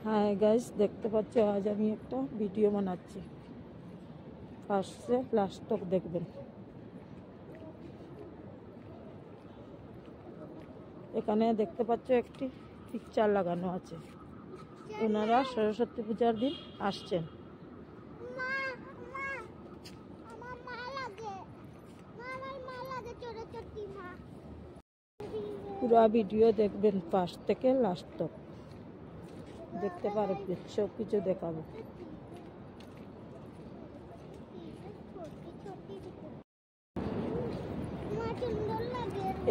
Hi guys, দেখতে পাচ্ছ আজ আমি একটা ভিডিও বানাচ্ছি। ফার্স্ট সে লাস্ট তক দেখবেন। এখানে দেখতে পাচ্ছ একটি পিকচার লাগানো আছে। ওনারা সরস্বতী পূজার দিন আসছেন। পুরো ভিডিও দেখবেন ফার্স্ট থেকে লাস্ট তক দেখতে পারবেন, সব কিছু দেখাবো।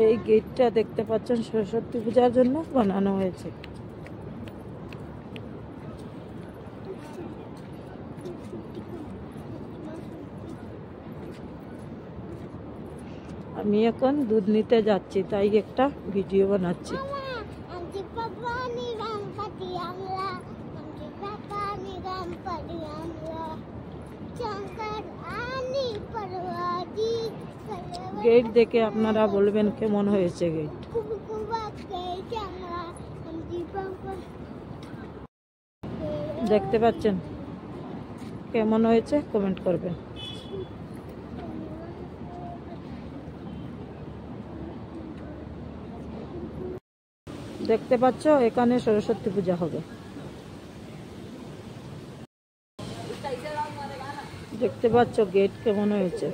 এই গেটটা দেখতে পাচ্ছেন সরস্বতী পূজার জন্য বানানো হয়েছে। আমি এখন দুধ নিতে যাচ্ছি, তাই একটা ভিডিও বানাচ্ছি। গেট দেখে আপনারা বলবেন কেমন হয়েছে গেট। দেখতে পাচ্ছেন কেমন হয়েছে, কমেন্ট করবেন। দেখতে পাচ্ছ এখানে সরস্বতী পূজা হবে। দেখতে পাচ্ছ গেট কেমন হয়েছে।